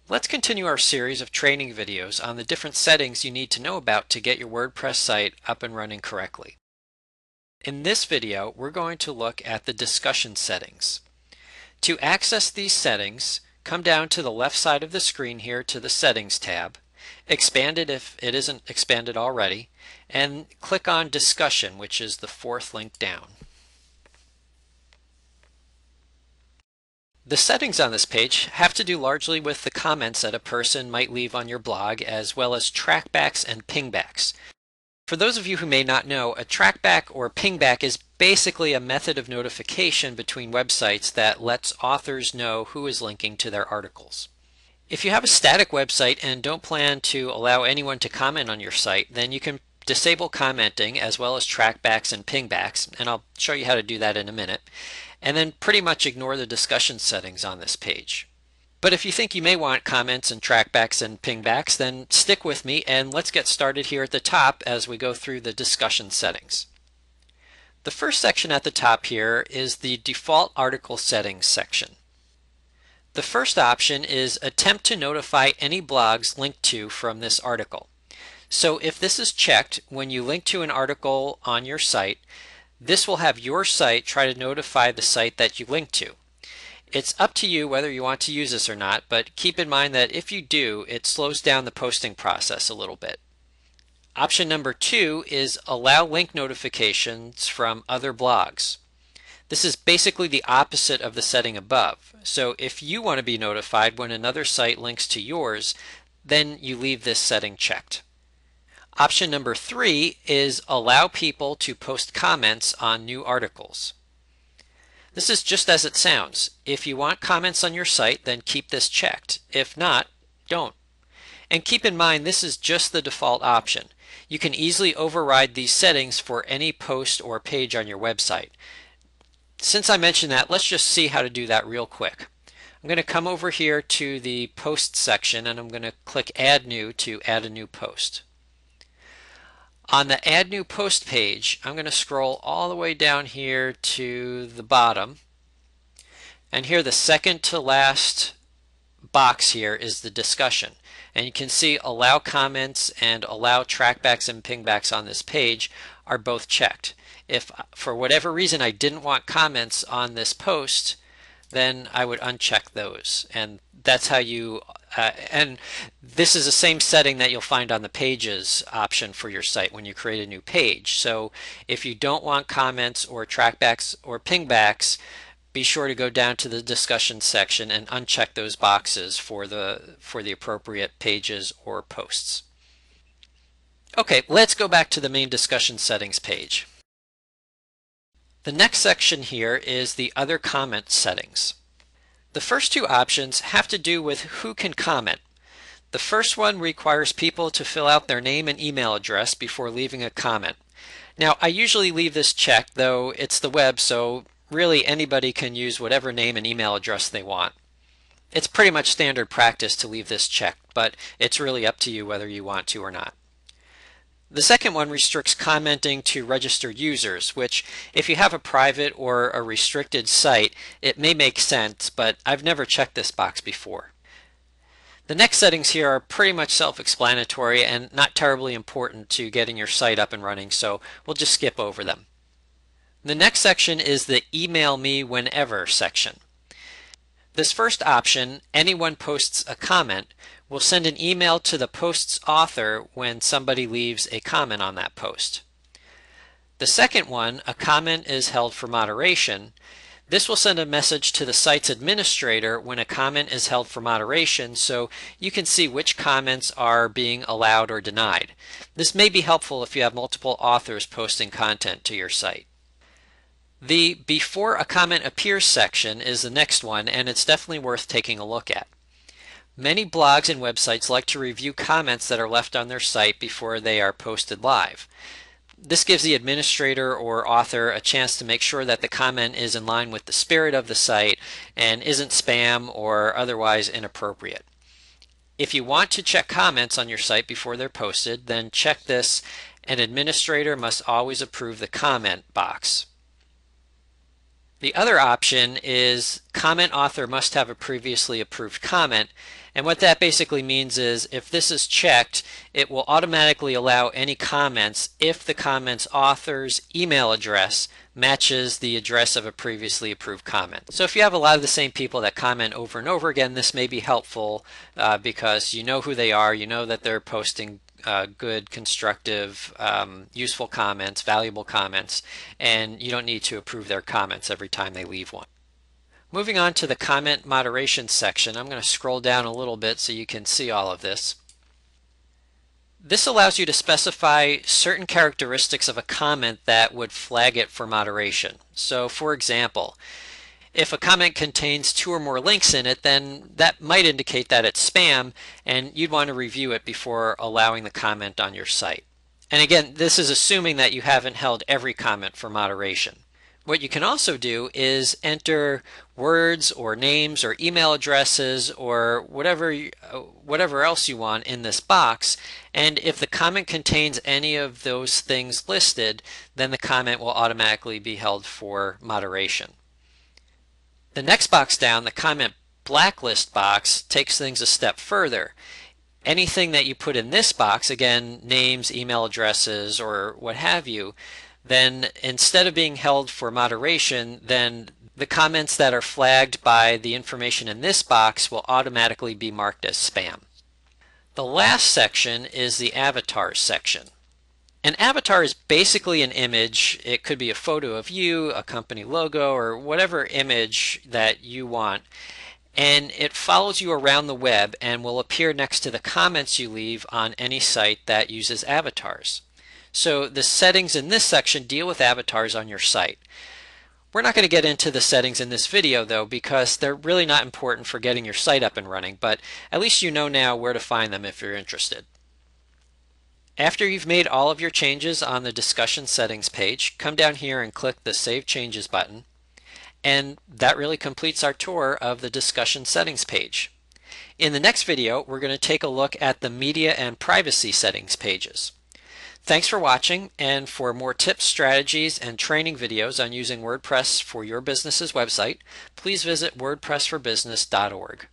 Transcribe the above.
Let's continue our series of training videos on the different settings you need to know about to get your WordPress site up and running correctly. In this video, we're going to look at the discussion settings. To access these settings, come down to the left side of the screen here to the Settings tab, expand it if it isn't expanded already, and click on Discussion, which is the fourth link down. The settings on this page have to do largely with the comments that a person might leave on your blog, as well as trackbacks and pingbacks. For those of you who may not know, a trackback or pingback is basically a method of notification between websites that lets authors know who is linking to their articles. If you have a static website and don't plan to allow anyone to comment on your site, then you can disable commenting as well as trackbacks and pingbacks, and I'll show you how to do that in a minute, and then pretty much ignore the discussion settings on this page. But if you think you may want comments and trackbacks and pingbacks, then stick with me and let's get started here at the top as we go through the discussion settings. The first section at the top here is the default article settings section. The first option is attempt to notify any blogs linked to from this article. So if this is checked, when you link to an article on your site, this will have your site try to notify the site that you link to. It's up to you whether you want to use this or not, but keep in mind that if you do, it slows down the posting process a little bit. Option number 2 is allow link notifications from other blogs. This is basically the opposite of the setting above. So if you want to be notified when another site links to yours, then you leave this setting checked. Option number 3 is allow people to post comments on new articles. This is just as it sounds. If you want comments on your site, then keep this checked. If not, don't. And keep in mind, this is just the default option. You can easily override these settings for any post or page on your website. Since I mentioned that, let's just see how to do that real quick. I'm going to come over here to the post section and I'm going to click Add New to add a new post. On the Add New Post page, I'm going to scroll all the way down here to the bottom. And here the second to last box here is the discussion. And you can see allow comments and allow trackbacks and pingbacks on this page are both checked. If for whatever reason I didn't want comments on this post, then I would uncheck those. And that's how you and this is the same setting that you'll find on the pages option for your site when you create a new page. So if you don't want comments or trackbacks or pingbacks, be sure to go down to the discussion section and uncheck those boxes for the appropriate pages or posts. Okay, let's go back to the main discussion settings page. The next section here is the other comment settings. The first two options have to do with who can comment. The first one requires people to fill out their name and email address before leaving a comment. Now, I usually leave this checked, though it's the web, so really anybody can use whatever name and email address they want. It's pretty much standard practice to leave this checked, but it's really up to you whether you want to or not. The second one restricts commenting to registered users, which if you have a private or a restricted site, it may make sense, but I've never checked this box before. The next settings here are pretty much self-explanatory and not terribly important to getting your site up and running, so we'll just skip over them. The next section is the Email Me Whenever section. This first option, anyone posts a comment, will send an email to the post's author when somebody leaves a comment on that post. The second one, a comment is held for moderation. This will send a message to the site's administrator when a comment is held for moderation, so you can see which comments are being allowed or denied. This may be helpful if you have multiple authors posting content to your site. The Before a Comment Appears section is the next one, and it's definitely worth taking a look at. Many blogs and websites like to review comments that are left on their site before they are posted live. This gives the administrator or author a chance to make sure that the comment is in line with the spirit of the site and isn't spam or otherwise inappropriate. If you want to check comments on your site before they're posted, then check this. An administrator must always approve the comment box. The other option is comment author must have a previously approved comment. And what that basically means is if this is checked, it will automatically allow any comments if the comment's author's email address matches the address of a previously approved comment. So if you have a lot of the same people that comment over and over again, this may be helpful because you know who they are, you know that they're posting good, constructive, useful comments, valuable comments, and you don't need to approve their comments every time they leave one. Moving on to the comment moderation section, I'm going to scroll down a little bit so you can see all of this. This allows you to specify certain characteristics of a comment that would flag it for moderation. So for example, if a comment contains 2 or more links in it, then that might indicate that it's spam and you'd want to review it before allowing the comment on your site. And again, this is assuming that you haven't held every comment for moderation. What you can also do is enter words or names or email addresses or whatever else you want in this box, and if the comment contains any of those things listed, then the comment will automatically be held for moderation. The next box down, the comment blacklist box, takes things a step further. Anything that you put in this box, again, names, email addresses, or what have you, then instead of being held for moderation, then the comments that are flagged by the information in this box will automatically be marked as spam. The last section is the avatars section. An avatar is basically an image. It could be a photo of you, a company logo, or whatever image that you want. And it follows you around the web and will appear next to the comments you leave on any site that uses avatars. So the settings in this section deal with avatars on your site. We're not going to get into the settings in this video though, because they're really not important for getting your site up and running, but at least you know now where to find them if you're interested. After you've made all of your changes on the discussion settings page, come down here and click the Save Changes button. And that really completes our tour of the discussion settings page. In the next video, we're going to take a look at the media and privacy settings pages. Thanks for watching, and for more tips, strategies, and training videos on using WordPress for your business's website, please visit wordpressforbusiness.org.